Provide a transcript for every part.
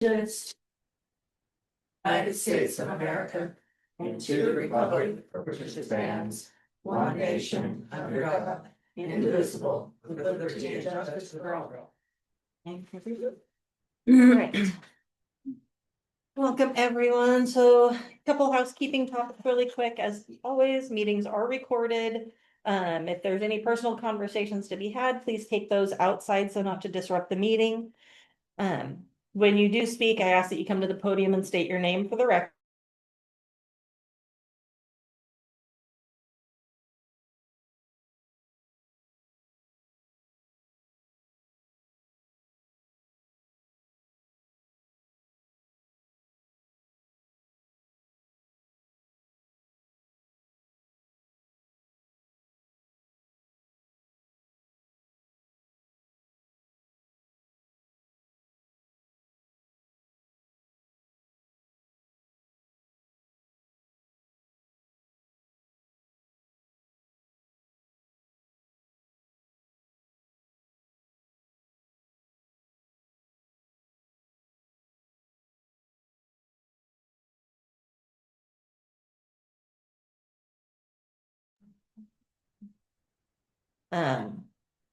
United States of America, and to the republic for which it stands, one nation, under God, indivisible, with liberty and justice for all. Right. Welcome, everyone. So a couple housekeeping topics really quick. As always, meetings are recorded. If there's any personal conversations to be had, please take those outside so not to disrupt the meeting. When you do speak, I ask that you come to the podium and state your name for the record.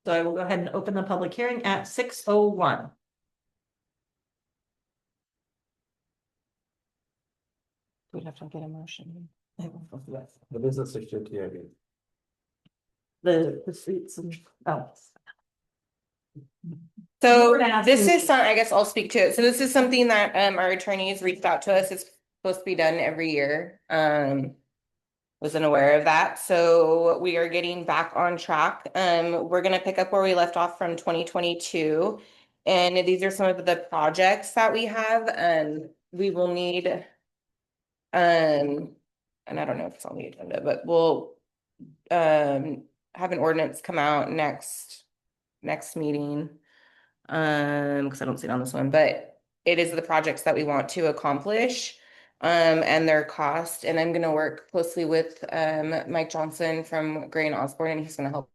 So I will go ahead and open the public hearing at 6:01. We'd have to get a motion. The business security. The seats and, oh. So this is some, I guess I'll speak to it. So this is something that our attorneys reached out to us. It's supposed to be done every year. Wasn't aware of that. So we are getting back on track. We're gonna pick up where we left off from 2022. And these are some of the projects that we have. We will need and I don't know if it's on the agenda, but we'll have an ordinance come out next meeting. Because I don't see it on this one, but it is the projects that we want to accomplish, and their cost. And I'm gonna work closely with Mike Johnson from Gray and Osborne, and he's gonna help.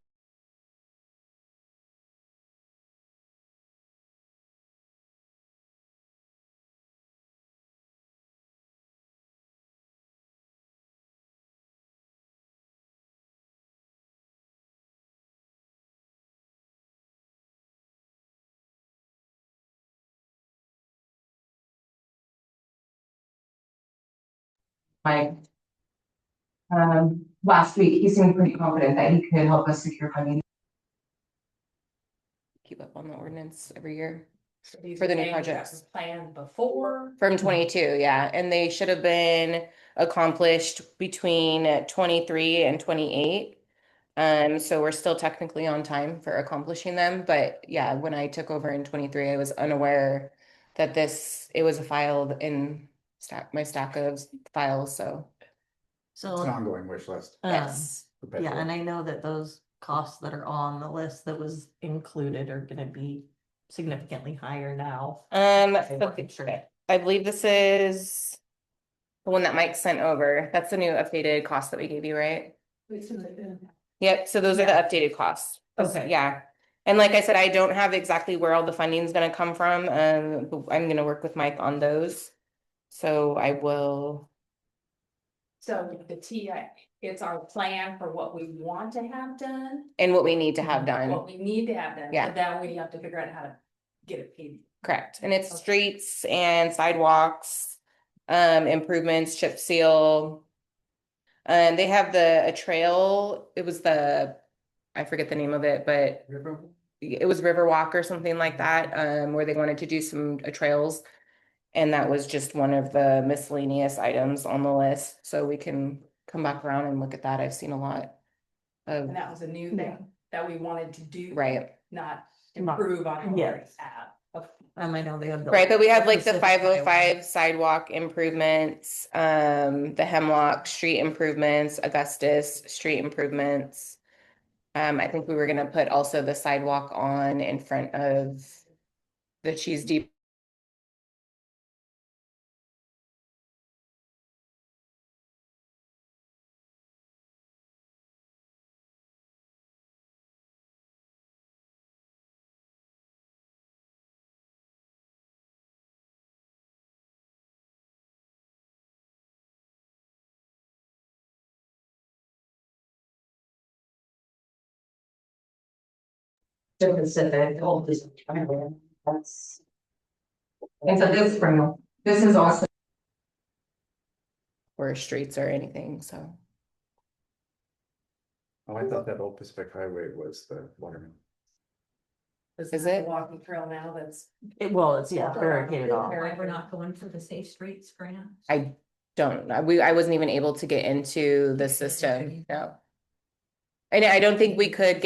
Mike. Last week, he seemed pretty confident that he could help us secure funding. Keep up on the ordinance every year. For the new projects. Planned before. From 22, yeah, and they should have been accomplished between 23 and 28. So we're still technically on time for accomplishing them, but yeah, when I took over in 23, I was unaware that it was filed in my stack of files, so. It's an So, ongoing wish list. Yes. yeah, and I know that those costs that are on the list that was included are gonna be significantly higher now. So I believe this is the one that Mike sent over. That's the new updated cost that we gave you, right? Yep, so those are the updated costs. Okay. Yeah, and like I said, I don't have exactly where all the funding is gonna come from, but I'm gonna work with Mike on those. So I will, So the TI, it's our plan for what we want to have done, and what we need to have what done, we need to have done, Yeah. but then we have to figure out how to get it paid. correct, and it's streets and sidewalks, improvements, chip seal. They have a trail, it was I forget the name of it, but it was Riverwalk or something like that, where they wanted to do some trails. And that was just one of the miscellaneous items on the list, so we can come back around and look at that. I've seen a lot of, And that was a new thing that we wanted to do. right, Not improve on what we Yes. have. I know they have. right, but we have like the specific 505 sidewalk improvements, the Hemlock street improvements, Augustus street improvements. I think we were gonna put also the sidewalk on in front of the Cheese Depot The Pacific, all this. That's. And so this is also. or streets or anything, so. Oh, I thought that Old Pacific Highway was the Waterman. Is it? Walking trail now that's. It's, barricaded off. We're not going for the Safe Streets grant. I don't, I wasn't even able to get into the system, no. And I don't think we could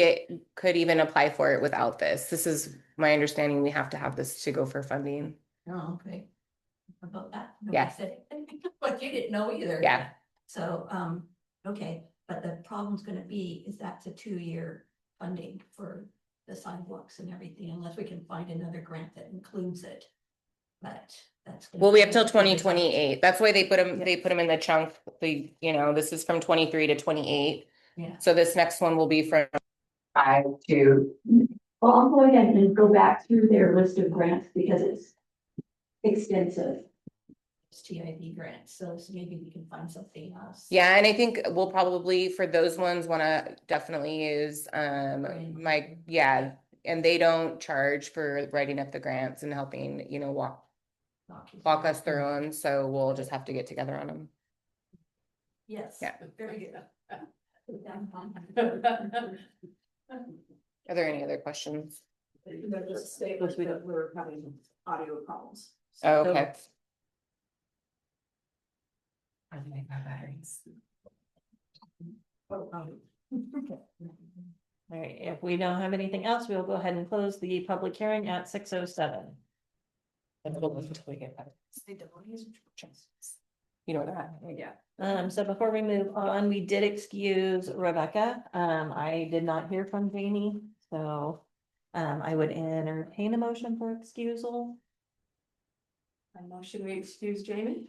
even apply for it without this. This is my understanding. We have to have this to go for funding. Oh, okay. About that. Yeah. Nobody said anything, but you didn't know either. Yeah. So, okay, but the problem's gonna be is that's a 2-year funding for the sidewalks and everything, unless we can find another grant that includes it. But that's. Well, we have till 2028. That's why they put them in the chunk. This is from 23 to 28. Yeah. So this next one will be from 5 to. Well, I'll go ahead and go back through their list of grants because it's extensive. It's TID grants, so maybe we can find something else. Yeah, and I think we'll probably for those ones want to definitely use and they don't charge for writing up the grants and helping, walk us through them. So we'll just have to get together on them. Yes. Yeah. Very good. Are there any other questions? Just stay with me that we're having audio problems. Oh, okay. I think my batteries. All right, if we don't have anything else, we'll go ahead and close the public hearing at 6:07. And we'll wait until we get better. You know that? Yeah. So before we move on, we did excuse Rebecca. I did not hear from Janie, so I would entertain a motion for excusal. I motion we excuse Jamie.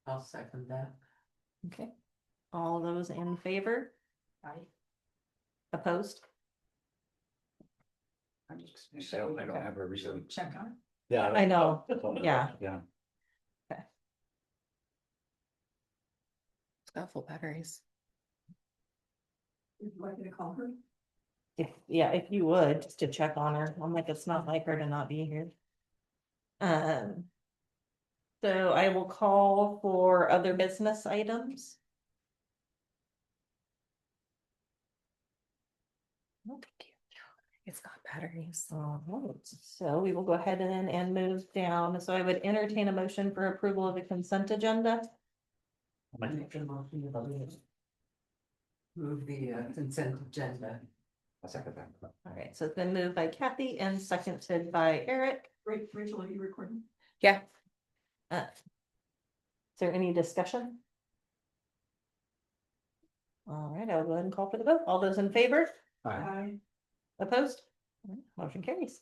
I'll second that. Okay. All those in favor? Aye. Opposed? I don't have a reason. Check on. Yeah. I know, yeah. Yeah. It's got full batteries. Would you like me to call her? If you would, just to check on her. I'm like, it's not like her to not be here. So I will call for other business items. It's got batteries. Alright, so we will go ahead and move down. So I would entertain a motion for approval of the consent agenda. Move the consent agenda. I'll second that. All right, so it's been moved by Kathy and seconded by Eric. Rachel, are you recording? Yeah. Is there any discussion? All right, I'll go ahead and call for the vote. All those in favor? Aye. Opposed? Motion carries.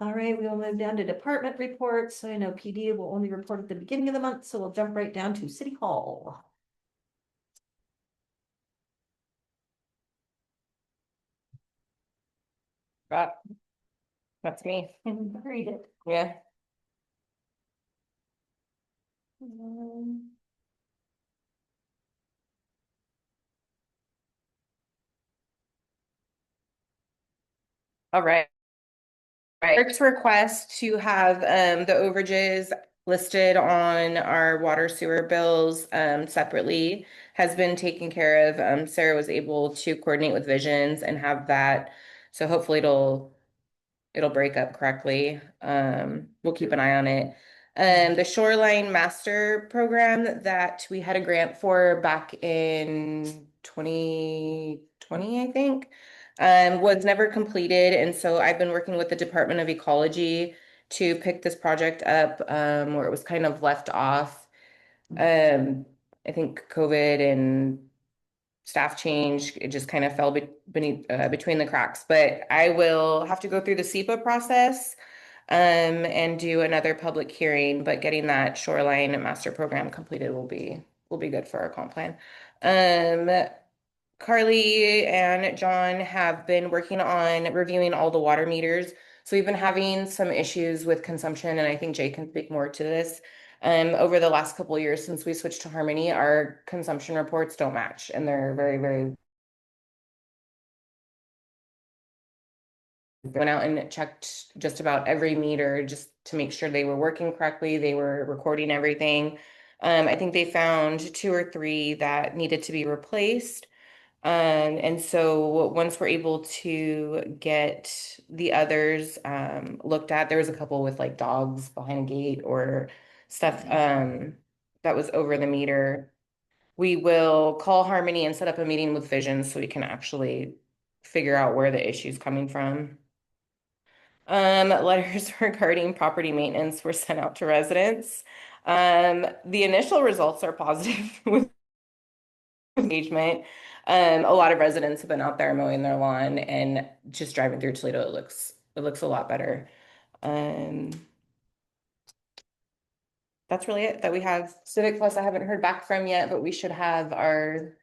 All right, we will move down to department reports. So I know PD will only report at the beginning of the month, so we'll jump right down to City Hall. That's me. And read it. Yeah. All right. Eric's request to have the overages listed on our water sewer bills separately has been taken care of. Sarah was able to coordinate with Visions and have that. So hopefully it'll break up correctly. We'll keep an eye on it. The Shoreline Master Program that we had a grant for back in 2020, I think, was never completed. And so I've been working with the Department of Ecology to pick this project up where it was kind of left off. I think COVID and staff change, it just kind of fell between the cracks. But I will have to go through the SEPA process and do another public hearing, but getting that Shoreline Master Program completed will be good for our comp plan. Carly and John have been working on reviewing all the water meters. So we've been having some issues with consumption, and I think Jay can speak more to this. Over the last couple of years since we switched to Harmony, our consumption reports don't match, and they're very, very Went out and checked just about every meter just to make sure they were working correctly, they were recording everything. I think they found 2 or 3 that needed to be replaced. And so once we're able to get the others looked at, there was a couple with like dogs behind a gate or stuff that was over the meter. We will call Harmony and set up a meeting with Vision so we can actually figure out where the issue's coming from. Letters regarding property maintenance were sent out to residents. The initial results are positive with engagement. A lot of residents have been out there mowing their lawn, and just driving through Toledo, it looks a lot better. That's really it that we have. Civic Plus, I haven't heard back from yet, but we should have our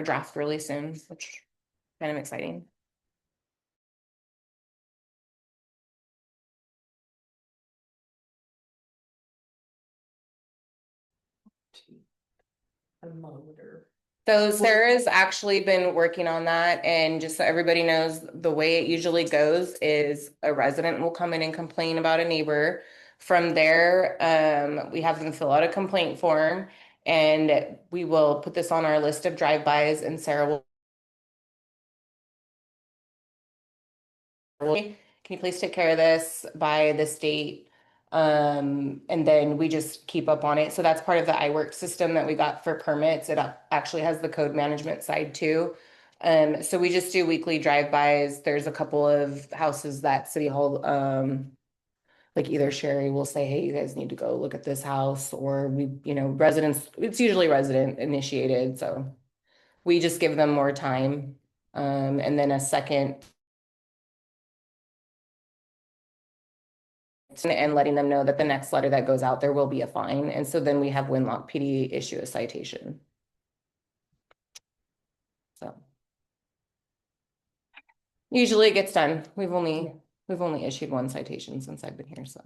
draft really soon, which kind of exciting. A motor. So Sarah's actually been working on that, and just so everybody knows, the way it usually goes is a resident will come in and complain about a neighbor. From there, we have them fill out a complaint form, and we will put this on our list of drive-bys, and Sarah will can you please take care of this by this date? And then we just keep up on it. So that's part of the iWork system that we got for permits. It actually has the code management side too. So we just do weekly drive-bys. There's a couple of houses that City Hall, like either Sherry will say, hey, you guys need to go look at this house, or residents, it's usually resident initiated. So we just give them more time. And then a second and letting them know that the next letter that goes out, there will be a fine. And so then we have Winlock PD issue a citation. So usually it gets done. We've only issued 1 citation since I've been here, so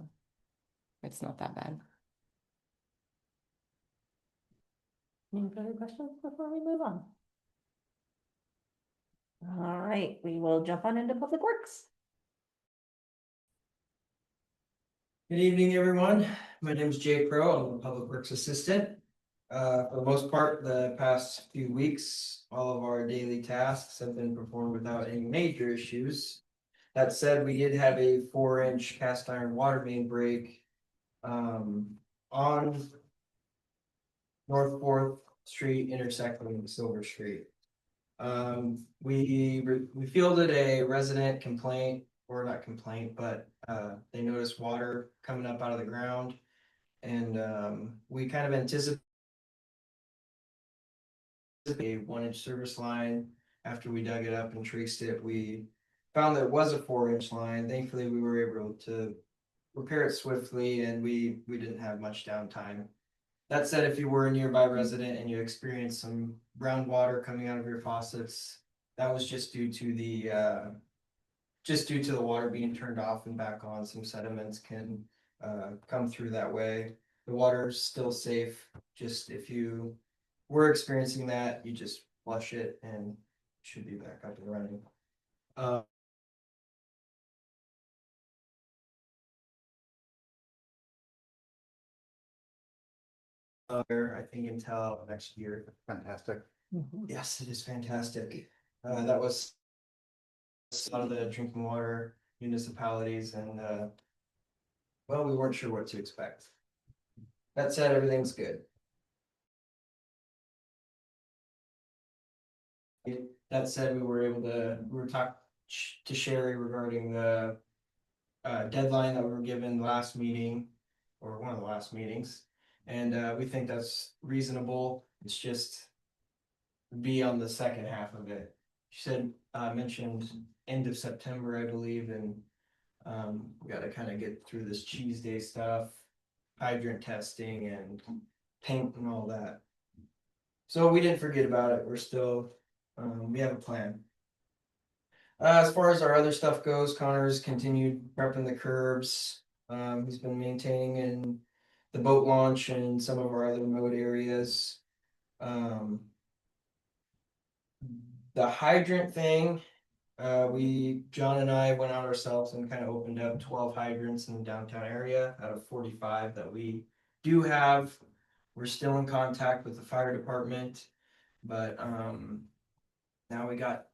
it's not that bad. Any further questions before we move on? All right, we will jump on into Public Works. Good evening, everyone. My name is Jay Crow. I'm a Public Works Assistant. For the most part, the past few weeks, all of our daily tasks have been performed without any major issues. That said, we did have a 4-inch cast iron water main break on North 4th Street intersecting Silver Street. We fielded a resident complaint, or not complaint, but they noticed water coming up out of the ground. And we kind of anticipated a 1-inch service line. After we dug it up and traced it, we found that it was a 4-inch line. Thankfully, we were able to repair it swiftly, and we didn't have much downtime. That said, if you were a nearby resident and you experienced some brown water coming out of your faucets, that was just due to the water being turned off and back on. Some sediments can come through that way. The water's still safe. Just if you were experiencing that, you just flush it and it should be back up and running. I think until next year. Fantastic. Yes, it is fantastic. That was a lot of the drinking water municipalities, and well, we weren't sure what to expect. That said, everything's good. That said, we were talking to Sherry regarding the deadline that we were given last meeting, or one of the last meetings. And we think that's reasonable. It's just be on the second half of it. She said, mentioned end of September, I believe, and we got to kind of get through this cheese day stuff, hydrant testing and paint and all that. So we didn't forget about it. We're still, we have a plan. As far as our other stuff goes, Connor's continued prepping the curbs. He's been maintaining in the boat launch and some of our other remote areas. The hydrant thing, John and I went out ourselves and kind of opened up 12 hydrants in the downtown area out of 45 that we do have. We're still in contact with the fire department, but now we got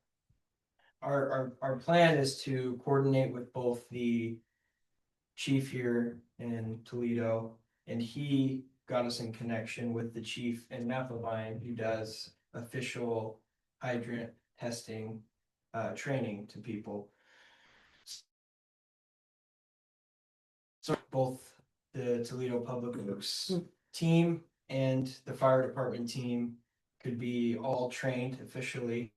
our plan is to coordinate with both the chief here in Toledo, and he got us in connection with the chief in Mapleline who does official hydrant testing training to people. So both the Toledo Public Works team and the fire department team could be all trained officially.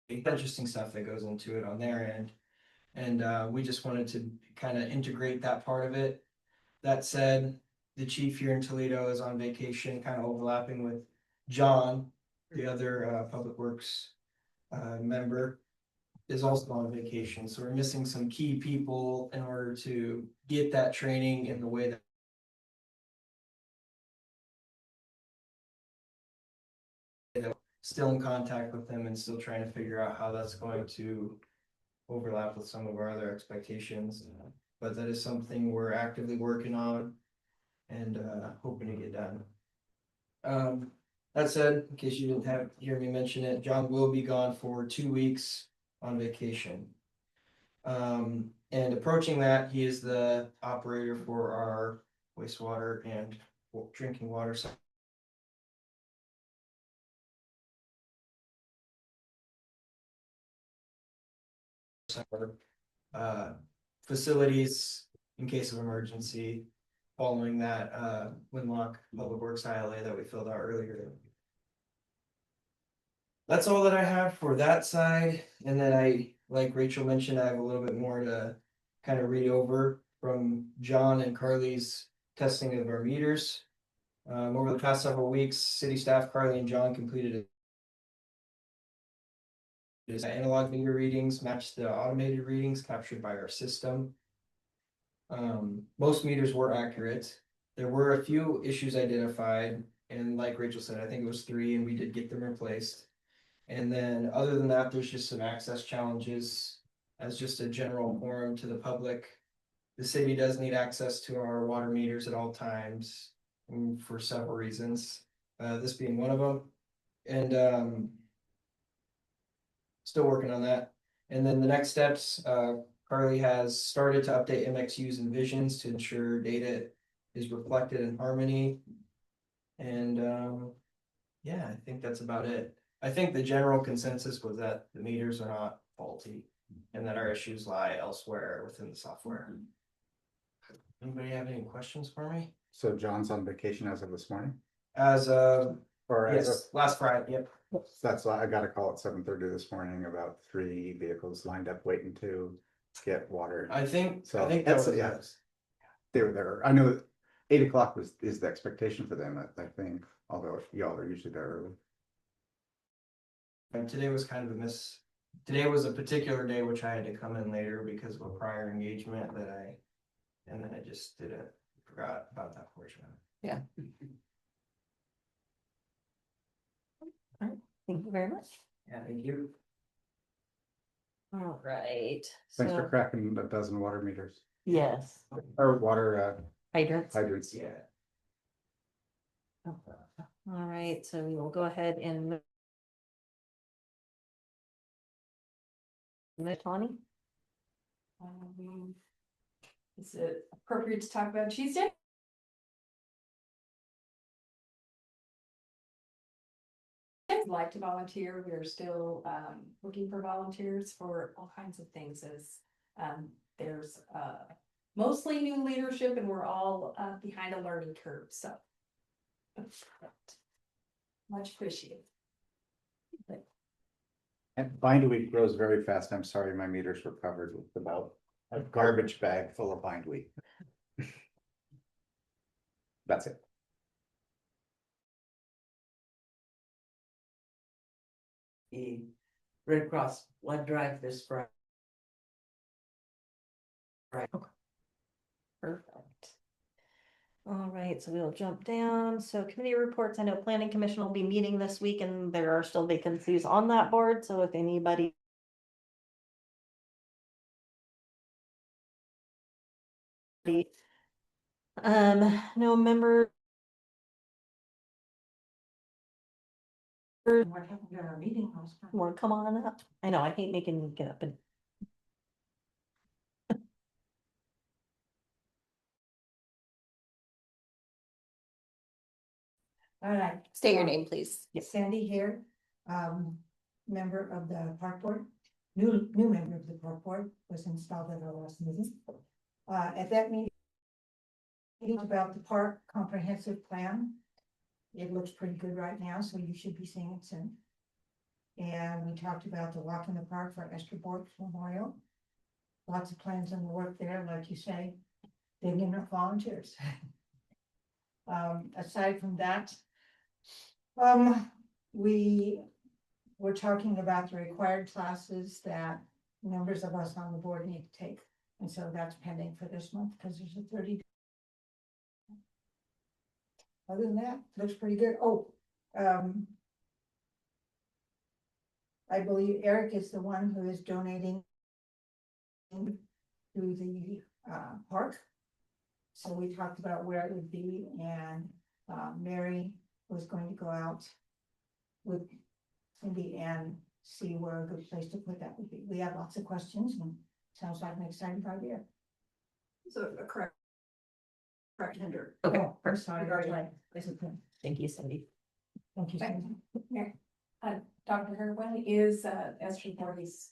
Interesting stuff that goes into it on their end. And we just wanted to kind of integrate that part of it. That said, the chief here in Toledo is on vacation, kind of overlapping with John, the other Public Works member, is also on vacation. So we're missing some key people in order to get that training in the way that still in contact with them and still trying to figure out how that's going to overlap with some of our other expectations. But that is something we're actively working on and hoping to get done. That said, in case you didn't hear me mention it, John will be gone for 2 weeks on vacation. And approaching that, he is the operator for our wastewater and drinking water facilities in case of emergency, following that Winlock Public Works ILA that we filled out earlier. That's all that I have for that side, and then like Rachel mentioned, I have a little bit more to kind of read over from John and Carly's testing of our meters. Over the past several weeks, city staff Carly and John completed analog meter readings matched the automated readings captured by our system. Most meters were accurate. There were a few issues identified, and like Rachel said, I think it was 3, and we did get them replaced. And then other than that, there's just some access challenges as just a general forum to the public. The city does need access to our water meters at all times for several reasons, this being one of them. And still working on that. And then the next steps, Carly has started to update MXUs and visions to ensure data is reflected in harmony. And yeah, I think that's about it. I think the general consensus was that the meters are not faulty and that our issues lie elsewhere within the software. Anybody have any questions for me? So John's on vacation as of this morning? As Or as of, yes, last Friday, yep. that's why I got a call at 7:30 this morning about 3 vehicles lined up waiting to get water. I think So that that's, was yeah. They were there. I know that 8 o'clock is the expectation for them, I think, although y'all are usually there early. And today was kind of today was a particular day which I had to come in later because of a prior engagement and then I just forgot about that portion of it. Yeah. Thank you very much. Yeah, thank you. All right. Thanks for So, cracking a dozen water meters yes, or water hydrants. hydrants. Yeah. All right, so we will go ahead and Tawny. Is it appropriate to talk about Tuesday? I'd like to volunteer. We are still looking for volunteers for all kinds of things as there's mostly new leadership and we're all behind a learning curve, so. Much appreciated. And bindweed grows very fast. I'm sorry, my meters were covered with about a garbage bag full of bindweed. That's it. The Red Cross blood drive this Friday. Perfect. All right, so we'll jump down. So committee reports, I know planning commission will be meeting this week and there are still vacancies on that board, so if anybody. No member. What happened to our meeting last time? Want to come on up? I know, I hate making you get up and. All right. State your name, please. Sandy here, member of the park board, new member of the park board, was installed at our last meeting. At that meeting about the park comprehensive plan. It looks pretty good right now, so you should be seeing it soon. And we talked about the walk in the park for Esther Bork Memorial. Lots of plans in the work there, like you say, digging up volunteers. Aside from that, we were talking about the required classes that members of us on the board need to take. And so that's pending for this month because there's a 30. Other than that, looks pretty good. Oh, I believe Eric is the one who is donating to the park. So we talked about where it would be, and Mary was going to go out with Cindy and see where a good place to put that would be. We have lots of questions and sounds like an exciting idea. So a correct tender. Okay, Oh, I'm sorry. Thank you, Cindy. Thank you, Cindy. Dr. Hare, when is Esther Party's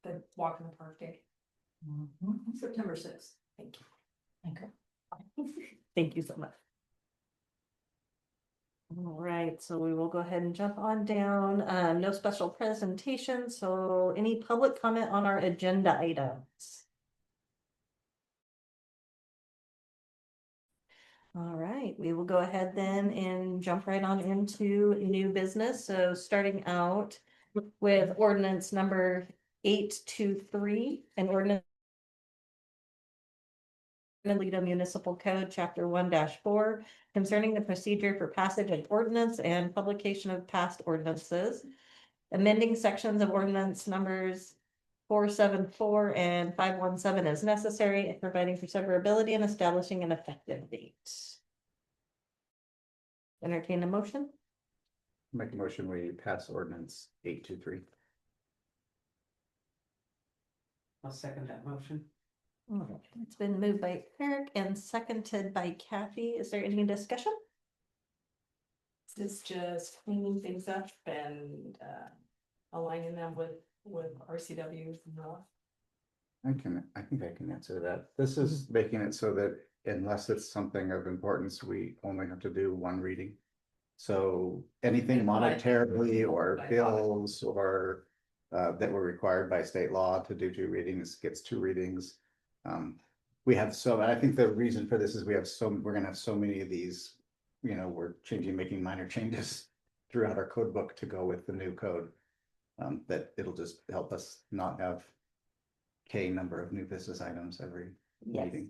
the walk in the park day? September 6th. Thank you. Okay. Thank you so much. All right, so we will go ahead and jump on down. No special presentation, so any public comment on our agenda items? All right, we will go ahead then and jump right on into new business. So starting out with ordinance number 823, an ordinance Toledo Municipal Code, Chapter 1-4, concerning the procedure for passage of ordinance and publication of past ordinances, amending sections of ordinance numbers 474 and 517 as necessary, and providing for severability and establishing an effective date. Entertain a motion? Make a motion, we pass ordinance 823. I'll second that motion. All right, it's been moved by Eric and seconded by Kathy. Is there any discussion? This is just cleaning things up and aligning them with RCWs and all. I think I can answer that. This is making it so that unless it's something of importance, we only have to do one reading. So anything monetarily or bills or that were required by state law to do 2 readings gets 2 readings. We have I think the reason for this is we're gonna have so many of these, we're making minor changes throughout our code book to go with the new code. That it'll just help us not have K number of new business items every Yes. meeting.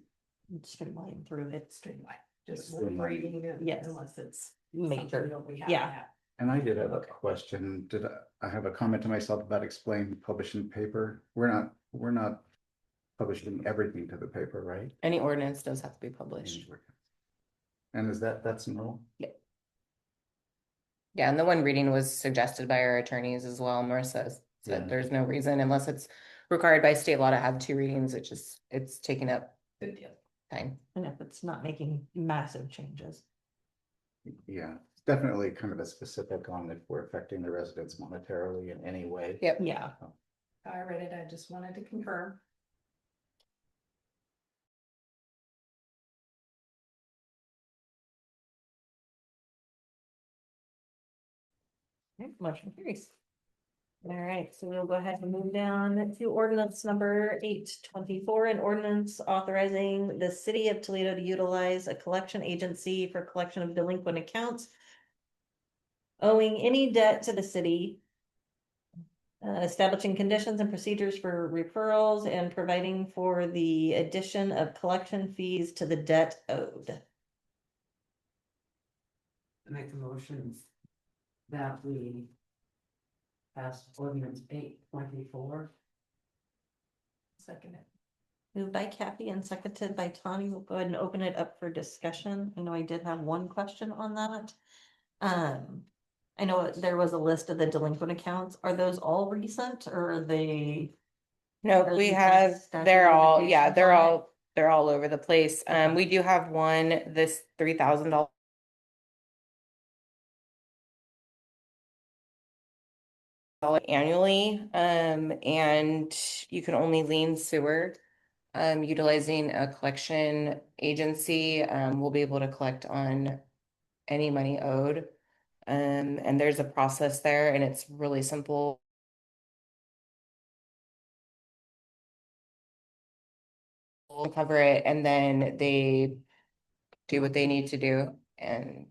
Streamline through it. Streamline, just Streamline. one reading it Yes. unless it's Major. something that we have. Yeah. to have. And I did have a question. I have a comment to myself about explain publishing paper? We're not publishing everything to the paper, right? Any ordinance does have to be published. And that's no? Yeah, and the one reading was suggested by our attorneys as well. Marissa said Yeah. there's no reason unless it's required by state law to have 2 readings. It's taking up Good deal. time. And if it's not making massive changes. Yeah, it's definitely kind of a specific on if we're affecting the residents monetarily in any way. Yep. Yeah. I read it, I just wanted to confirm. Okay, motion carries. All right, so we'll go ahead and move down to ordinance number 824, an ordinance authorizing the city of Toledo to utilize a collection agency for collection of delinquent accounts owing any debt to the city, establishing conditions and procedures for referrals and providing for the addition of collection fees to the debt owed. make a motion that we pass ordinance 824. Second it. Moved by Kathy and seconded by Tawny. We'll go ahead and open it up for discussion. I know I did have one question on that. I know there was a list of the delinquent accounts. Are those all recent or are they? No, Or we you have, have statute they're of all, yeah, limitations on it? they're all over the place. Okay. We do have one, this $3,000 annually, and you can only lien sewer. Utilizing a collection agency, we'll be able to collect on any money owed. And there's a process there and it's really simple. We'll cover it and then they do what they need to do and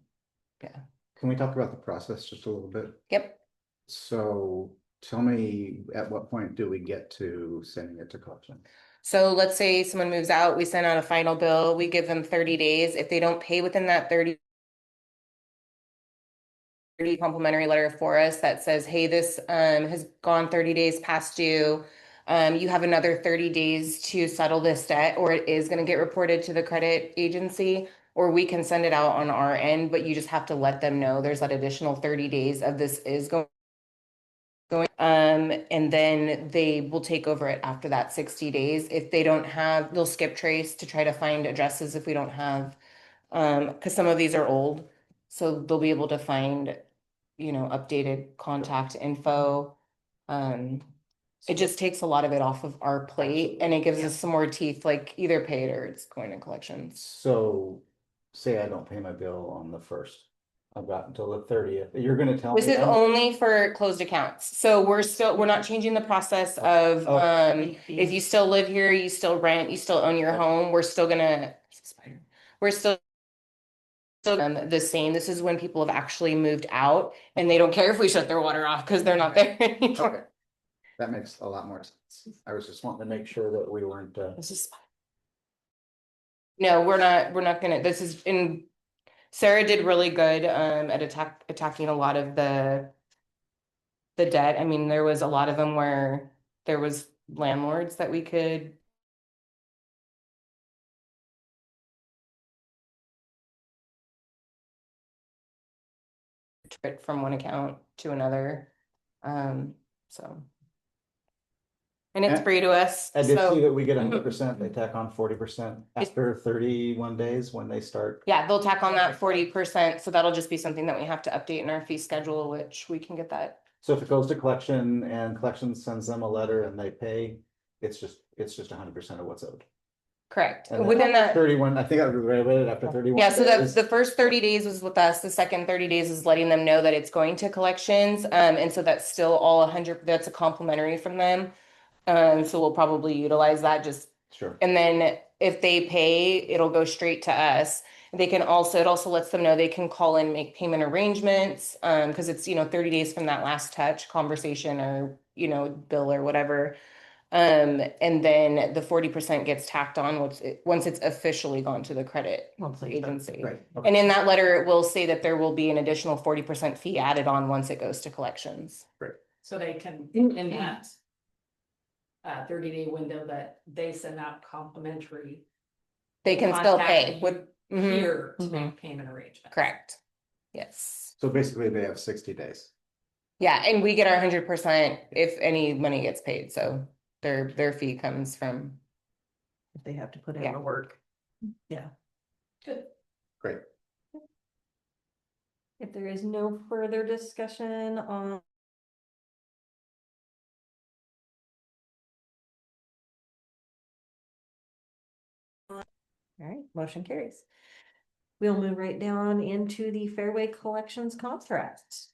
Can we talk about the process just a little bit? yep. So tell me, at what point do we get to sending it to collection? So let's say someone moves out, we send out a final bill, we give them 30 days. If they don't pay within that 30 complimentary letter for us that says, hey, this has gone 30 days past due. You have another 30 days to settle this debt, or it is going to get reported to the credit agency, or we can send it out on our end, but you just have to let them know there's that additional 30 days of this is going. And then they will take over it after that 60 days. If they don't have, they'll skip trace to try to find addresses if we don't have, because some of these are old. So they'll be able to find, updated contact info. It just takes a lot of it off of our plate and it gives us some more teeth, like either pay it or it's going to collections. So say I don't pay my bill on the 1st. I've got until the 30th. You're gonna tell me. This is only for closed accounts. So we're not changing the process of, Okay. if you still live here, you still rent, you still own your home, we're still gonna, we're still the same. This is when people have actually moved out and they don't care if we shut their water off because they're not there anymore. Okay. That makes a lot more sense. I was just wanting to make sure that we weren't, This is. No, we're not gonna, this is in, Sarah did really good, at attacking a lot of the debt. I mean, there was a lot of them where there was landlords that we could. It from one account to another, so. And it's Yeah. free to us, I did see so, that we get 100%, they tack on 40% after 31 days when they start. yeah, they'll tack on that 40%, so that'll just be something that we have to update in our fee schedule, which we can get that. So if it goes to collection and collection sends them a letter and they pay, it's just 100% of what's owed. Correct, And then within that. 31, I think I read it after 31. Yeah, so days. the first 30 days was with us, the second 30 days is letting them know that it's going to collections, and so that's still all 100, that's a complimentary from them. So we'll probably utilize that just, Sure. and then if they pay, it'll go straight to us. They can also, it also lets them know they can call and make payment arrangements, because it's, 30 days from that last touch conversation or, bill or whatever. And then the 40% gets tacked on once it's officially gone to the credit agency. Right. And in that letter, it will say that there will be an additional 40% fee added on once it goes to collections. So they can, in that 30-day window that they send out complimentary. They can still contact pay you with, mhm, Here to Mhm. make payment arrangements. correct. Yes. So basically they have 60 days. Yeah, and we get our 100% if any money gets paid, so their fee comes from, If they have to put in Yeah. the work. Yeah. Good. Great. If there is no further discussion on. All right, motion carries. We'll move right down into the Fairway Collections contract.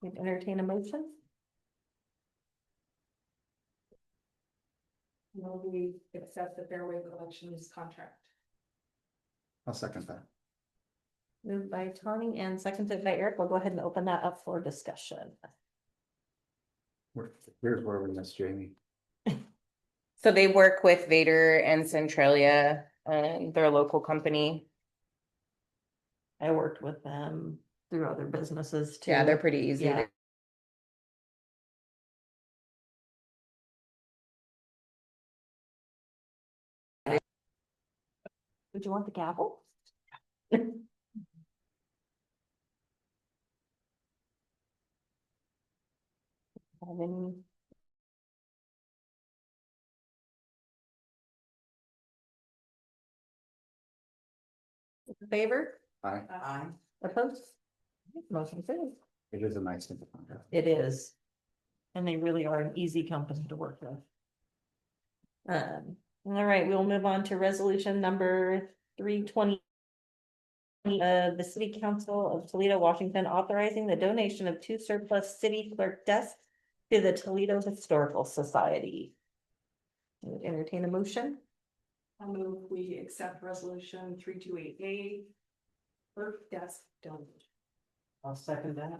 We'd entertain a motion. Will we accept the Fairway Collections contract? I'll second that. Moved by Tawny and seconded by Eric. We'll go ahead and open that up for discussion. Here's where we miss Jamie. so they work with Vader and Centralia, and they're a local company. I worked with them through other businesses too. Yeah, they're pretty easy. Yeah. Would you want the gavel? Have any? In favor, Aye. Aye. opposed? Motion carries. It is a nice thing to find out. It is. And they really are an easy company to work with. All right, we'll move on to resolution number 320. The City Council of Toledo, Washington, authorizing the donation of 2 surplus city clerk desks to the Toledo Historical Society. I would entertain a motion. I move we accept resolution 328A. Clerk desk donation. I'll second that.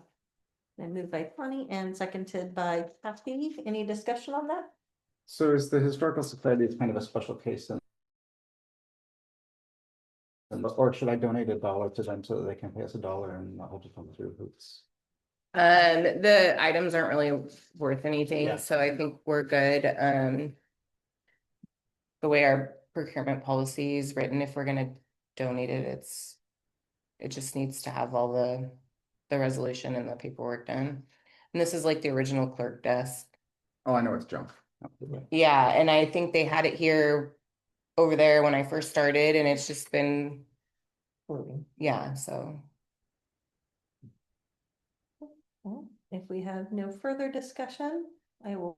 And moved by Connie and seconded by Kathy. Any discussion on that? So is the Historical Society is kind of a special case and or should I donate $1 to them so that they can pay us $1 and not have to come through hoops? The items aren't really worth anything, Yeah. so I think we're good. The way our procurement policy is written, if we're gonna donate it, it just needs to have all the resolution and the paperwork done. And this is like the original clerk desk. Oh, I know it's junk. Yeah, and I think they had it here over there when I first started, and it's just been, yeah, so. Well, if we have no further discussion, I will.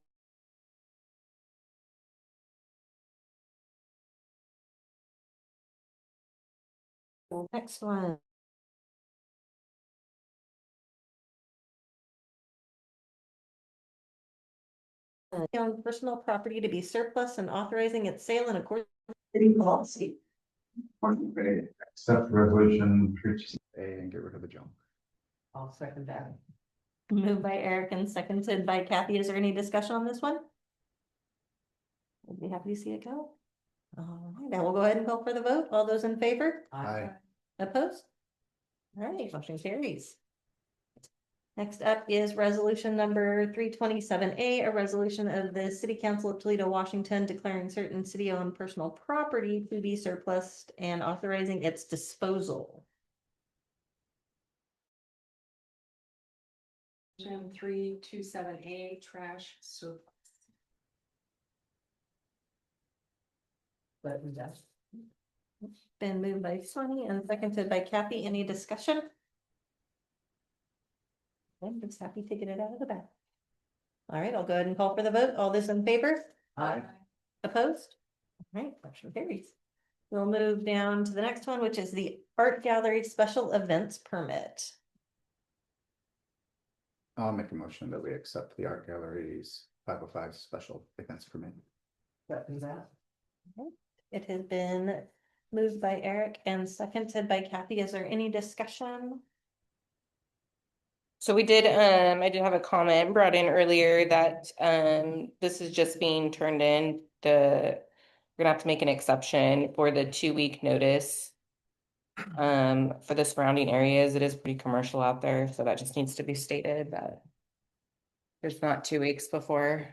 Next one. On personal property to be surplus and authorizing its sale in accordance with city policy. Accept resolution A and get rid of the junk. I'll second that. Moved by Eric and seconded by Kathy. Is there any discussion on this one? We'll be happy to see it go. All right, now we'll go ahead and call for the vote. All those in favor? Aye. Opposed? All right, motion carries. Next up is resolution number 327A, a resolution of the City Council of Toledo, Washington, declaring certain city-owned personal property to be surplus and authorizing its disposal. 327A trash surplus. Let me guess. Been moved by Sonny and seconded by Kathy. Any discussion? I'm just happy to get it out of the bag. All right, I'll go ahead and call for the vote. All those in favor? Aye. Opposed? All right, motion carries. We'll move down to the next one, which is the art gallery special events permit. I'll make a motion that we accept the art gallery's 505 special events permit. Second that. It has been moved by Eric and seconded by Kathy. Is there any discussion? So we did, I did have a comment brought in earlier that, this is just being turned in, we're gonna have to make an exception for the 2-week notice. For the surrounding areas, it is pretty commercial out there, so that just needs to be stated that there's not 2 weeks before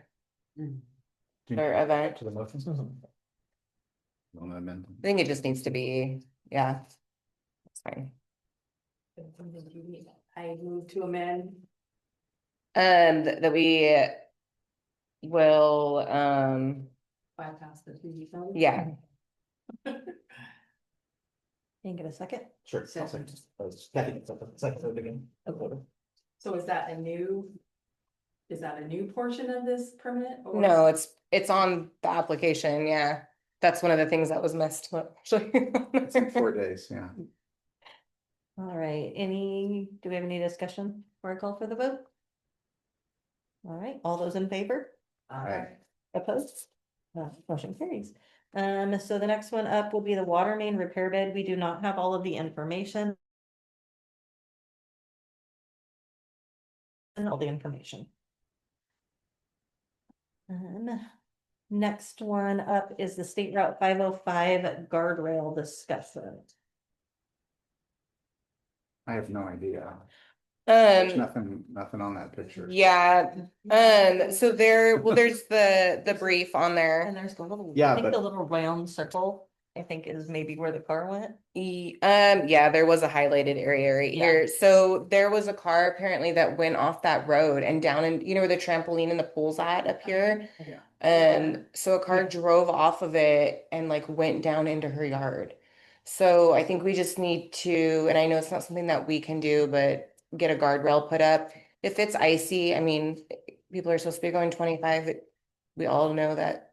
their event. To the motion. One amendment. I think it just needs to be, yeah. That's fine. I move to amend. That we will, Bypass the 2 week. yeah, Can you get a second? Sure. Second. Second again. So is that a new portion of this permit? or- no, it's on the application, yeah. That's one of the things that was messed up. It's in 4 days, yeah. All right, do we have any discussion before I call for the vote? All right, all those in favor? Aye. Opposed? Motion carries. So the next one up will be the water main repair bid. We do not have all of the information. And all the information. Next one up is the State Route 505 guardrail discussion. I have no idea. There's Um, nothing on that picture. yeah, so there's the brief on there. And there's the little, Yeah, I think the but- little round circle, I think is maybe where the car went. Yeah, there was a highlighted area right Yeah. here. So there was a car apparently that went off that road and down in, you know, where the trampoline and the pool's at up here. So a car drove off of it and like went down into her yard. So I think we just need to, and I know it's not something that we can do, but get a guardrail put up. If it's icy, I mean, people are supposed to be going 25. We all know that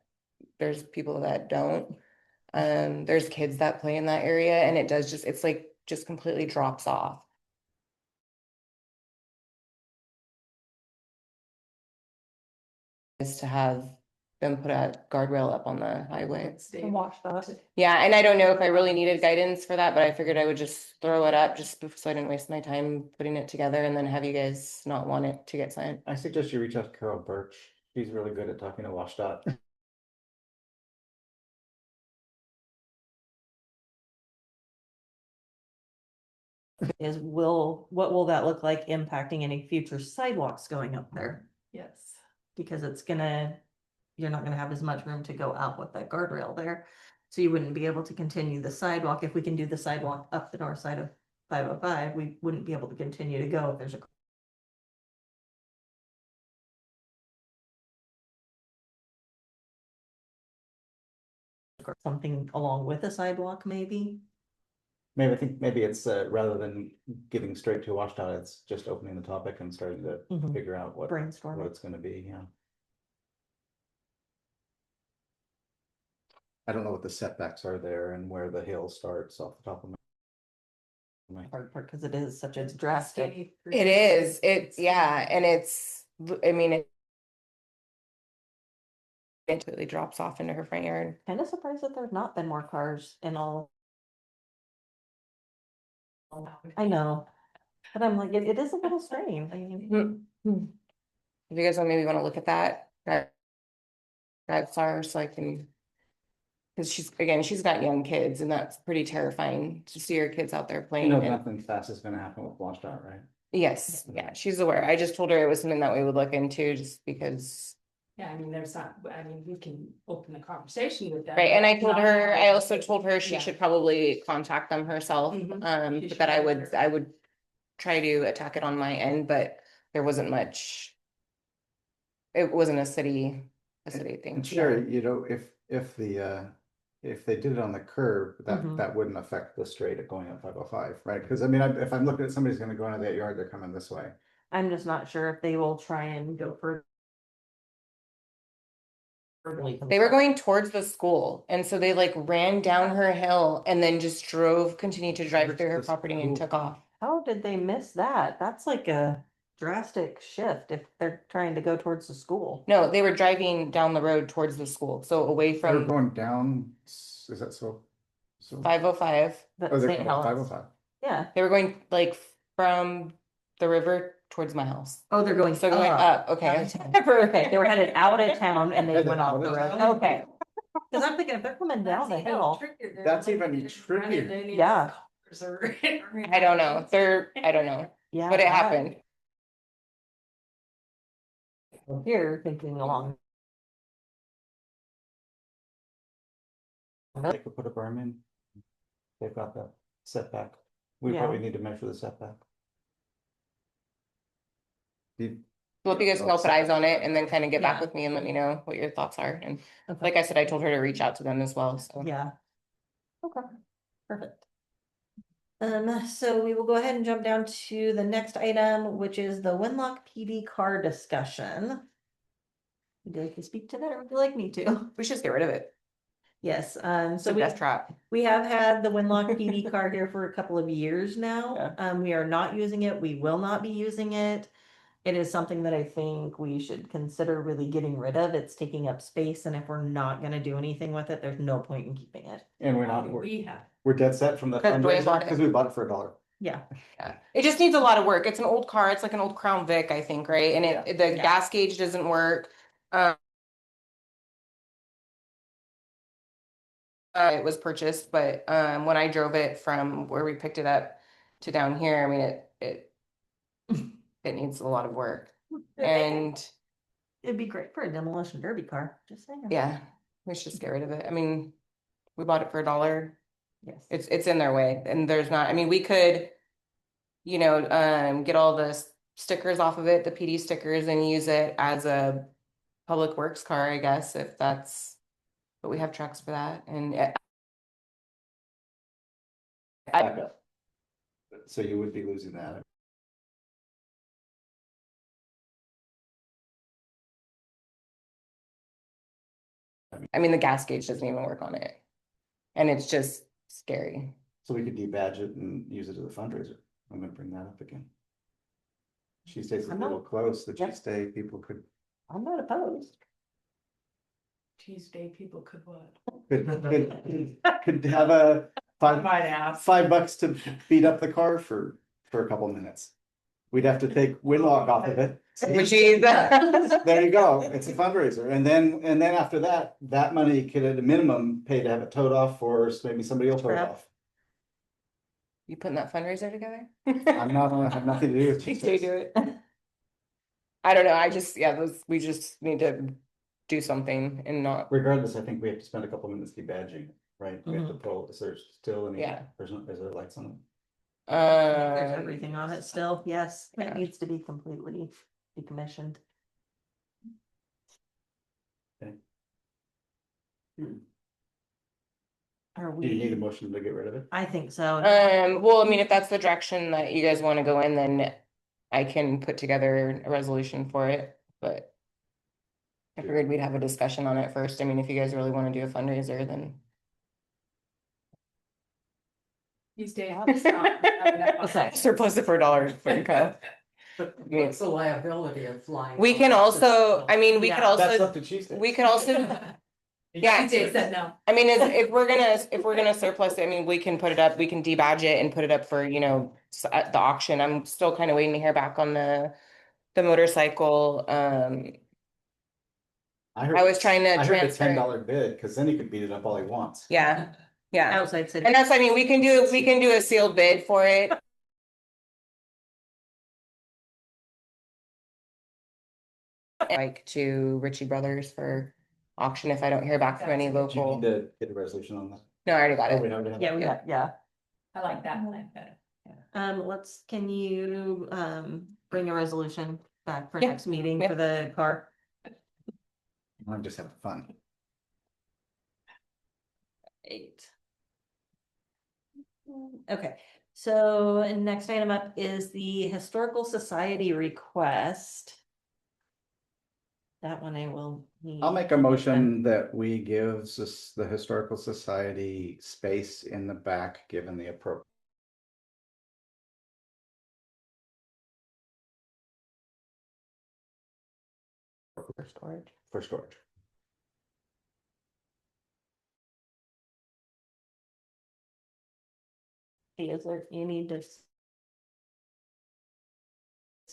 there's people that don't. There's kids that play in that area and it does just, it's like just completely drops off. Is to have them put a guardrail up on the highway. And watch that. Yeah, and I don't know if I really needed guidance for that, but I figured I would just throw it up just so I didn't waste my time putting it together and then have you guys not want it to get signed. I suggest you reach out to Carol Birch. She's really good at talking to WashDOT. Is what will that look like impacting any future sidewalks going up there? Yes. Because you're not gonna have as much room to go out with that guardrail there. So you wouldn't be able to continue the sidewalk. If we can do the sidewalk up the north side of 505, we wouldn't be able to continue to go if there's a or something along with a sidewalk, maybe. Maybe I think maybe it's rather than giving straight to WashDOT, it's just opening the topic and starting to Mhm. figure out what Brainstorm it. it's gonna be, yeah. I don't know what the setbacks are there and where the hill starts off the top of my. Hard part, because it is such a drastic. It is, yeah, and I mean, it completely drops off into her front yard. Kind of surprised that there's not been more cars in all. I know, but I'm like, it is a little strange. I mean, If you guys maybe want to look at that's ours, so I can. Cause she's got young kids and that's pretty terrifying to see her kids out there You playing. know, and- nothing fast is gonna happen with WashDOT, right? Yes, yeah, she's aware. I just told her it was something that we would look into just because. Yeah, I mean, we can open the conversation with them. Right, and I told Not- her, I also told her she Yeah. should probably contact them herself, Mhm. She but should that I go would, there. I would. Try to attack it on my end, but there wasn't much. It wasn't a city thing. And sure, you know, if they did it on the curb, Mhm. that wouldn't affect the straight at going up 505, right? Because I mean, if I'm looking at somebody's gonna go into that yard, they're coming this way. I'm just not sure if they will try and go further. They were going towards the school, and so they like ran down her hill and then just continued to drive Where's through her the property and school? took off. How did they miss that? That's like a drastic shift if they're trying to go towards the school. No, they were driving down the road towards the school, so away They're from going down, is that so? 505. But Oh, they're St. going Helens. 505. Yeah. They were going like from the river towards my house. Oh, they're going So going up, okay. Out of town. Okay, they were headed out of town and they Headed went off out the of road. town? Okay. Cause I'm thinking if they're coming down the hill, That's even trickier. Yeah. I don't know. I don't know, yeah. but it that- happened. Here thinking along. They could put a berm in. They've got that setback. We Yeah. probably need to measure the setback. Well, if you guys can all put eyes on it and then kind of get back Yeah. with me and let me know what your thoughts are. And Okay. like I said, I told her to reach out to them as well, so. Yeah. Okay, perfect. So we will go ahead and jump down to the next item, which is the Winlock PD car discussion. Would you like to speak to that or would you like me to? We should just get rid of it. Yes, It's so a we, death trap. we have had the Winlock PD car here for a couple of years now. Yeah. We are not using it. We will not be using it. It is something that I think we should consider really getting rid of. It's taking up space, and if we're not gonna do anything with it, there's no point in keeping it. And we're not, We have. we're dead set from the 'Cause Dwayne fundraiser, bought it. because we bought it for $1. Yeah, Yeah. It just needs a lot of work. It's an old car. It's like an old Crown Vic, I think, right? And the Yeah. gas gauge doesn't work. It was purchased, but when I drove it from where we picked it up, to down here, I mean, it needs a lot of work. And It'd be great for a demolition derby car, just saying. yeah, we should just get rid of it. I mean, we bought it for $1. Yes. It's in their way, and there's not, I mean, we could, get all the stickers off of it, the PD stickers, and use it as a public works car, I guess, if that's, but we have trucks for that, and Back up. So you would be losing that. I mean, the gas gauge doesn't even work on it. And it's just scary. So we could debadge it and use it as a fundraiser. I'm gonna bring that up again. Cheese Days is a I'm not- little close, the Yep. Cheese Day people could, I'm not opposed. Tuesday, people could what? could have a Might ask. $5 to beat up the car for a couple minutes. We'd have to take Winlock off of it. Which is, There you go, it's a fundraiser, and then after that, that money could at a minimum pay to have it towed off, or maybe somebody will tow it Scrap. off. you putting that fundraiser together? I'm not, I have nothing to do with Cheese They Days. do it. I don't know, I just, we just need to do something and not, Regardless, I think we have to spend a couple minutes debadging, right? We have to pull, is there still any, Yeah. is there lights on it? There's uh, everything on it still, yes, Yeah. it needs to be completely decommissioned. Are Do you need a we, motion to get rid of it? I think so. well, I mean, if that's the direction that you guys wanna go in, then I can put together a resolution for it, but. I figured we'd have a discussion on it first. I mean, if you guys really wanna do a fundraiser, then. Tuesday. Okay. Surplus it for $1 for a cup. But Yeah. what's the liability of flying? We can off this also, stuff? I mean, we could Yeah. That's also, up to Cheese Days. we could also, yeah. Tuesday said no. I mean, if we're gonna surplus it, I mean, we can put it up, we can debadge it and put it up for, at the auction. I'm still kind of waiting to hear back on the motorcycle. I was trying to I heard the transfer. $10 bid, cause then he could beat it up all he wants. Yeah, yeah. Outside city. And that's, I mean, we can do a sealed bid for it. Like to Ritchie Brothers for auction if I don't hear back from any Do you local. need to get a resolution on that? No, I already got Oh, it. we already have Yeah, we got, yeah. I like that one better. Can you, bring a resolution back for Yeah. next meeting Yeah. for the car? I'm just having fun. 8. Okay, so next item up is the Historical Society request. That one I will need. I'll make a motion that we give the Historical Society space in the back, given the appropriate. For storage. For storage. Is there any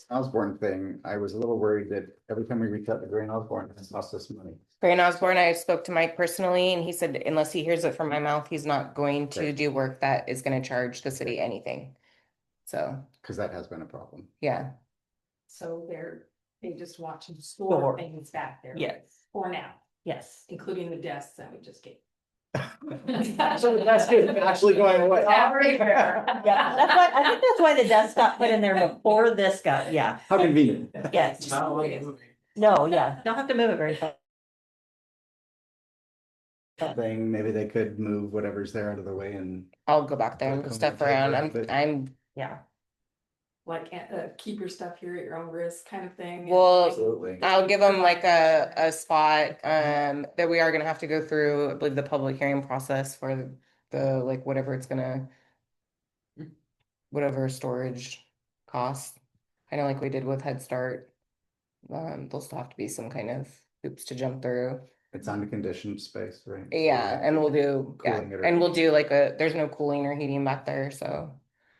Osborne thing, I was a little worried that every time we reach out to Grant Osborne, it costs us money. Grant Osborne, I spoke to Mike personally and he said unless he hears it from my mouth, he's not going to Okay. do work that is gonna charge the city anything. So, Cause that has been a problem. yeah, So they just watch and Store. store things back there. Yes. For now, Yes. including the desks that we just gave. So that's good, actually going away. Everywhere. Yeah, that's why, I think that's why the desk got put in there before this got, yeah, How convenient. yes. Not like a movie. No, yeah, don't have to move it very far. Thing, maybe they could move whatever's there out of the way and. I'll go back there and move stuff around. I'm, Yeah. Like, keep your stuff here at your own risk kind of thing. Well, Absolutely. I'll give them like a spot, that we are gonna have to go through, I believe, the public hearing process for the, like, whatever it's gonna. Whatever storage costs. I know like we did with Head Start. There'll still have to be some kind of hoops to jump through. It's unconditioned space, right? Yeah, and we'll do, yeah, Cooling it or and we'll do like there's no cooling or heating back there, so.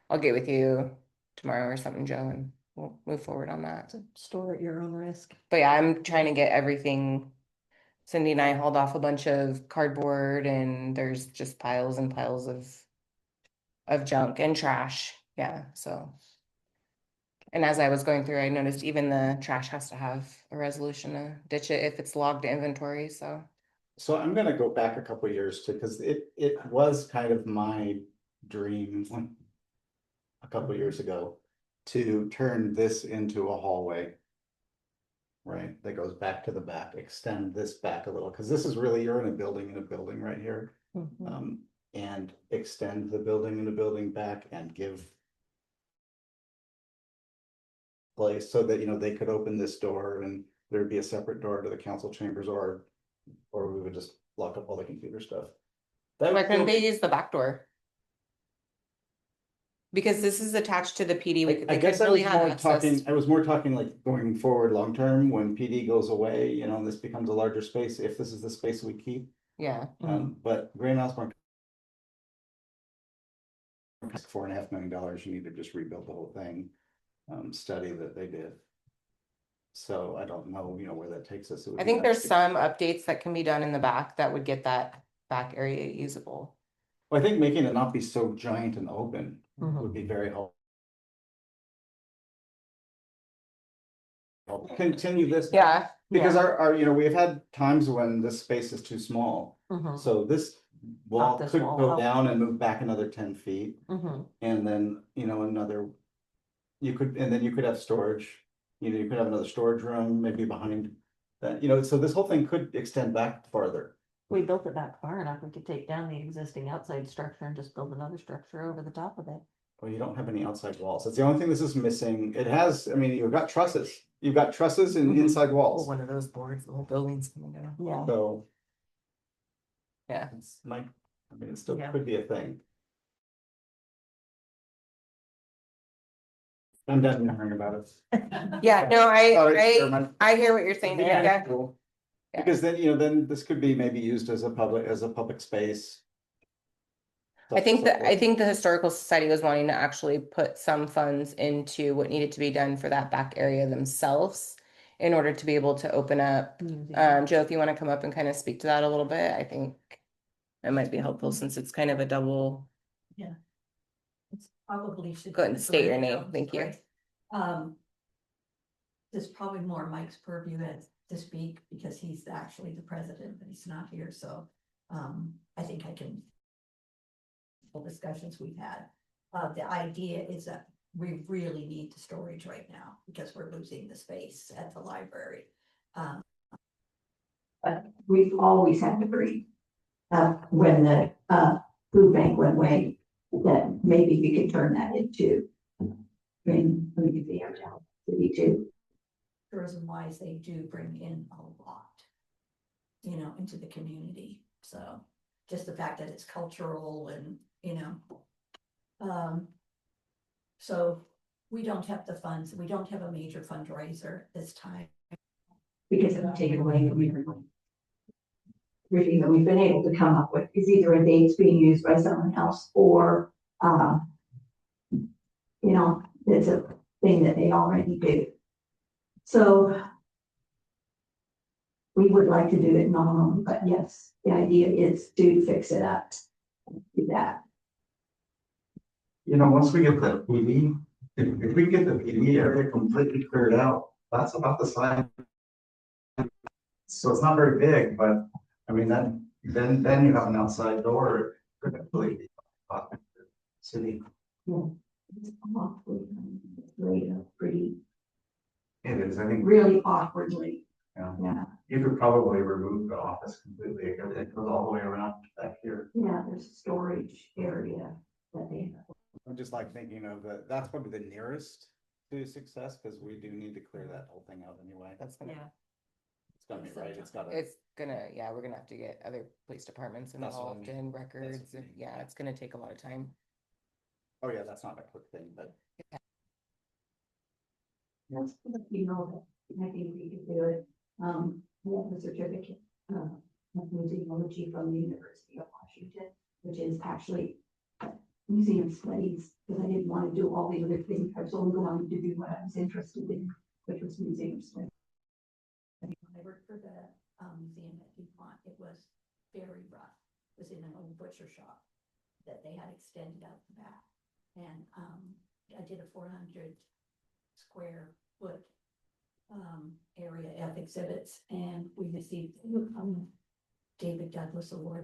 I'll get with you tomorrow or something, Joe, and we'll move forward on that. Store at your own risk. But yeah, I'm trying to get everything. Cindy and I hauled off a bunch of cardboard and there's just piles and piles of junk and trash Yeah, so. And as I was going through, I noticed even the trash has to have a resolution to ditch it if it's logged to inventory, so. So I'm gonna go back a couple years to, because it was kind of my dream a couple years ago to turn this into a hallway. Right, that goes back to the back, extend this back a little, because this is really, you're in a building right here. And extend the building and the building back and give place so that, you know, they could open this door and there'd be a separate door to the council chambers, or we would just lock up all the computer stuff. That Why would couldn't feel- they use the back door? Because this is attached to the PD, I they could guess I really was have more access. talking, I was more talking like going forward long term, when PD goes away, you know, and this becomes a larger space, if this is the space we keep. Yeah, But Grand Osborne. $4.5 million, you need to just rebuild the whole thing, study that they did. So I don't know, you know, where that takes us. It would I be think nice there's to- some updates that can be done in the back that would get that back area usable. Well, I think making it not be so giant and open Mhm. would be very helpful. Continue this. Yeah. Because our, you know, we've had times when this space is too small, so this wall this could wall go help. down and move back another 10 feet. And then, you know, another, you could, and then you could have storage, you know, you could have another storage room, maybe behind that, you know, so this whole thing could extend back farther. We built it back far enough, we could take down the existing outside structure and just build another structure over the top of it. Well, you don't have any outside walls. That's the only thing this is missing. It has, I mean, you've got trusses. You've got trusses and Mhm. inside walls. One of those boards, the whole building's coming down. Yeah. So Yeah. it's might, I mean, it still Yeah. could be a thing. I'm done hearing about it. Yeah, no, All right, never I mind. hear what you're saying, Yeah, Erica. cool. Yeah. Because then, you know, then this could be maybe used as a public space. I think So that, I forth. think the Historical Society was wanting to actually put some funds into what needed to be done for that back area themselves in order to be able to open up. Joe, if you want to come up and kind of speak to that a little bit, I think it might be helpful since it's kind of a double. It's probably should. Go ahead and state your name. Sorry. Thank you. This is probably more Mike's purview to speak because he's actually the president, but he's not here, so, I think I can. Discussions we've had, the idea is that we really need the storage right now because we're losing the space at the library. But we've always had to agree, when the, food bank went away, that maybe we could turn that into, I mean, we could be our town city too. Tourism wise, they do bring in a lot, you know, into the community, so just the fact that it's cultural and, you know. So we don't have the funds, we don't have a major fundraiser this time. Because it'll take it away from everyone. Everything that we've been able to come up with is either a date's being used by someone else or, you know, it's a thing that they already do. So we would like to do it normally, but yes, the idea is to fix it up. Do that. You know, once we get the PD, if we get the PD area completely cleared out, that's about the size. So it's not very big, but I mean, then you have an outside door. Completely. City. It's awfully laid out pretty, It is, I think really awkwardly. Yeah. Yeah, you could probably remove the office completely, if it goes all the way around back here. yeah, there's a storage area that they have. I'm just like thinking of that, that's probably the nearest to success, because we do need to clear that whole thing out anyway. That's gonna, It's gonna be right, it's gotta. it's gonna, yeah, we're gonna have to get other police departments That's what I involved mean. in records. what I mean. Yeah, it's gonna take a lot of time. Oh, yeah, that's not a quick thing, but That's for the people that I think we could do it. We have a certificate, of museology from the University of Washington, which is actually museum studies, because I didn't want to do all the other things. I was only going to do what I was interested in, which was museum studies. When I worked for the museum at DuPont, it was very rough. It was in an old butcher shop that they had extended out the back. And I did a 400 square foot area of exhibits, and we received David Douglas Award.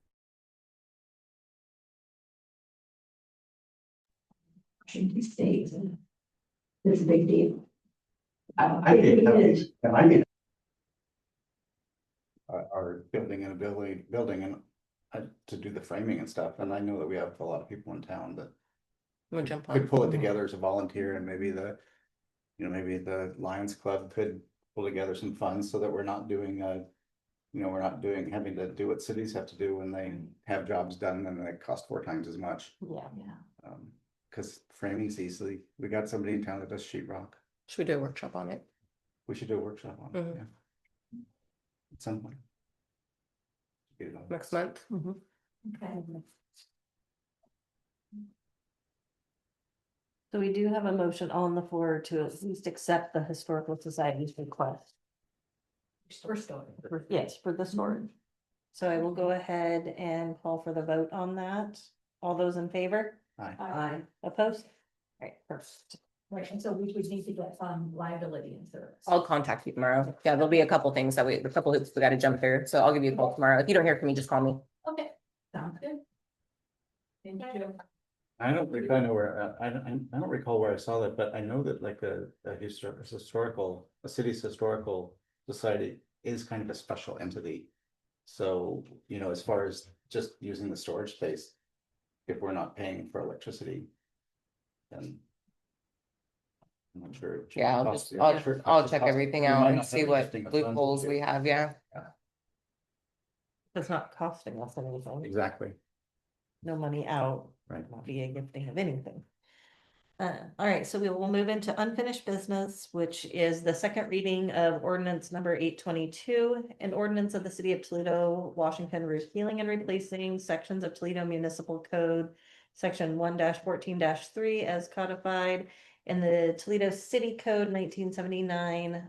Washington State. It's a big deal. I think that I mean, Are building and building and to do the framing and stuff, and I know that we have a lot of people in town that We'll jump could on. pull it together as a volunteer, and maybe maybe the Lions Club could pull together some funds so that we're not doing we're not having to do what cities have to do when they have jobs done and they cost 4 times as much. Yeah. Yeah. Cause framing's easily, we got somebody in town that does sheetrock. Should we do a workshop on it? We should do a workshop on it, Mhm. yeah. At some point. Get it on. Next month? Okay. So we do have a motion on the floor to at least accept the Historical Society's request. Yes, for the storage. So I will go ahead and call for the vote on that. All those in favor? Aye. Aye. Opposed? All right, perfect. Right, and so we would need to get liability insurance. I'll contact you tomorrow. Yeah, there'll be a couple things a couple hoops we gotta jump through, so I'll give you a call tomorrow. If you don't hear from me, just call me. Okay, sounds good. Thank you. I don't think I know where, I don't recall where I saw that, but I know that like a city's historical society is kind of a special entity. So, as far as just using the storage space, if we're not paying for electricity, then I'm not sure. Yeah, I'll check everything out and see what loopholes we have, yeah. It's not costing us anything. Exactly, No money out. right. Not be a gifting of anything. All right, so we will move into unfinished business, which is the second reading of ordinance number 822, an ordinance of the city of Toledo, Washington, repealing and replacing sections of Toledo Municipal Code, section 1-14-3 as codified in the Toledo City Code 1979,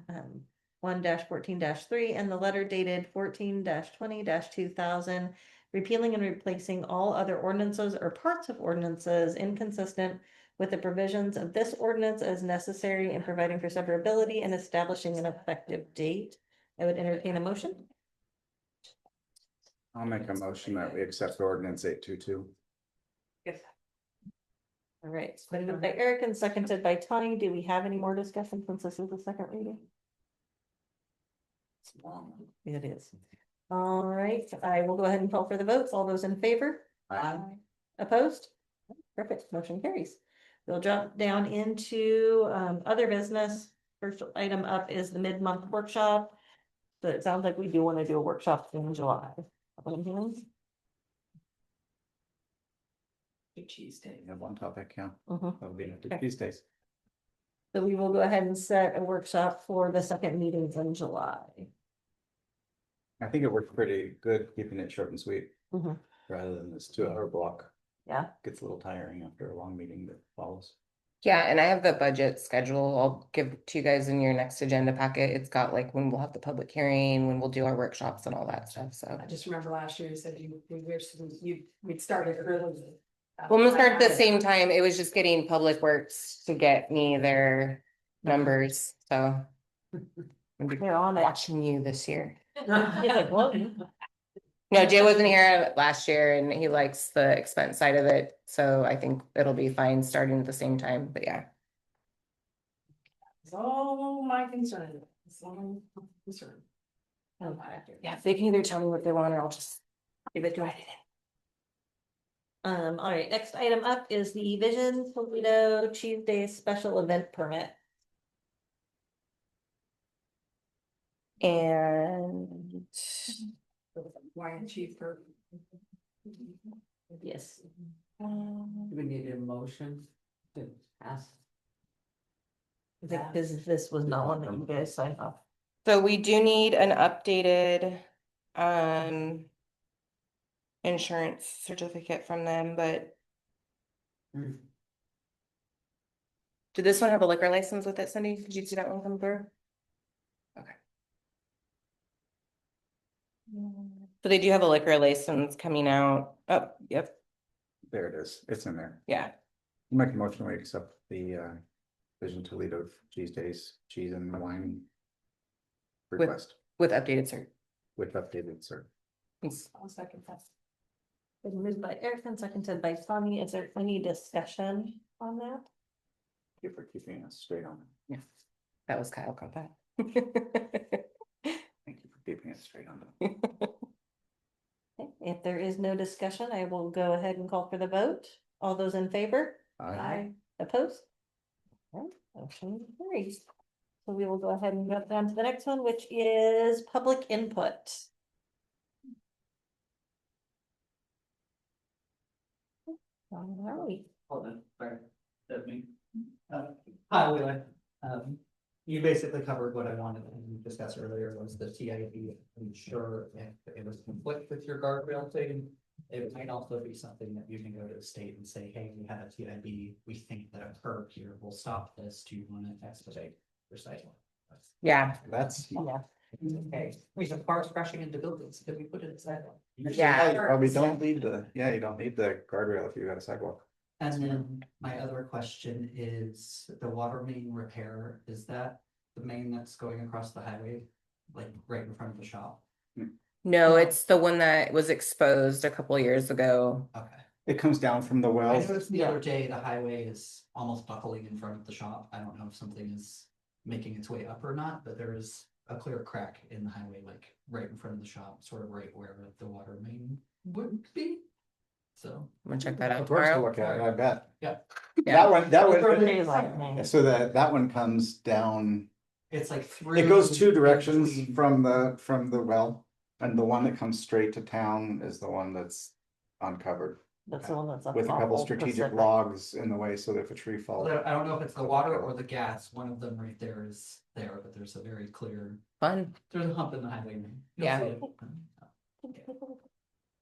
1-14-3, and the letter dated 14-20-2000, repealing and replacing all other ordinances or parts of ordinances inconsistent with the provisions of this ordinance as necessary in providing for severability and establishing an effective date. I would entertain a motion. I'll make a motion that we accept ordinance 822. All right, it's been moved by Eric and seconded by Tony. Do we have any more discussion since this is the second reading? It is. All right, I will go ahead and call for the votes. All those in favor? Aye. Opposed? Perfect, motion carries. We'll jump down into other business. First item up is the mid-month workshop. So it sounds like we do want to do a workshop in July. What I'm hearing? Tuesday. We have one topic, yeah. Mhm. That'll be Okay. Tuesdays. So we will go ahead and set a workshop for the second meeting in July. I think it worked pretty good, keeping it short and sweet, Mhm. rather than this 2-hour block. Yeah. Gets a little tiring after a long meeting that follows. Yeah, and I have the budget schedule. I'll give to you guys in your next agenda packet. It's got like when we'll have the public hearing, when we'll do our workshops and all that stuff, so. I just remember last year you said we'd started early. Well, I'm gonna start at the same time. It was just getting Public Works to get me their numbers, so. I'm They're on it. watching you this year. Yeah, like, what? No, Jay wasn't here last year and he likes the expense side of it, so I think it'll be fine starting at the same time, but yeah. It's all my concern. It's all my concern. Yeah, they can either tell me what they want or I'll just give it to it. All right, next item up is the Vision Toledo Cheese Day special event permit. And Wine cheaper. Yes. We need a motion to pass. I think this was not one that you guys signed off. so we do need an updated insurance certificate from them, but Hmm. did this one have a liquor license with it, Cindy? Did you see that one come through? Okay. So they do have a liquor license coming out. Oh, yep, There it is. It's in there. yeah. Make a motion, we accept the Vision Toledo Cheese Days, cheese and wine request With updated cert. with updated, sir. I'll second that. Been moved by Eric and seconded by Tommy. Is there any discussion on that? Thank you for keeping us straight on. Yeah, that was Kyle caught that. Thank you for keeping us straight on. Okay, if there is no discussion, I will go ahead and call for the vote. All those in favor? Aye. Opposed? All right, motion carries. So we will go ahead and go down to the next one, which is public input. All right. Hold on, sorry, that's me. Hi, Leland. You basically covered what I wanted to discuss earlier was the TID. I'm sure if it was conflict with your guardrail thing, it might also be something that you can go to the state and say, hey, we have a TID. We think that a curb here will stop this. Do you want to expedite recycling? Yeah, That's. Yeah. Okay, we have cars crashing into buildings. Could we put it inside? Yeah. You probably don't need the, yeah, you don't need the guardrail if you got a sidewalk. And then my other question is the water main repair, is that the main that's going across the highway? Like right in front of the shop? no, it's the one that was exposed a couple years ago. Okay. It comes down from the I well. noticed the other day, the highway is almost buckling in front of the shop. I don't know if something is making its way up or not, but there is a clear crack in the highway, like right in front of the shop, sort of right where the water main would be. So. I'm gonna check that out Of course, to tomorrow. look at it, I bet. Yeah. Yeah. That Days like one, me. so that one comes down, It's like through. it goes two directions between- from the well. And the one that comes straight to town is the one that's uncovered That's the one that's. up with a couple off Old strategic Pacific. logs in the way, so that if a tree falls. I don't know if it's the water or the gas. One of them right there is there, but there's a very clear, Fun. there's a hump in the highway. You'll Yeah. see it.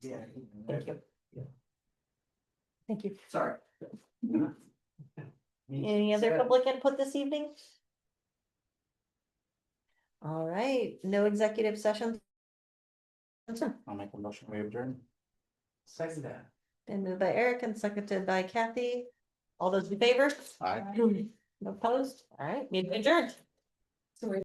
Yeah. Thank you. Thank you. Sorry. Any other public input this evening? All right, no executive session. I'll make a motion, we adjourn. Second that. Been moved by Eric and seconded by Kathy. All those in favor? Aye. No opposed? All right, meeting adjourned.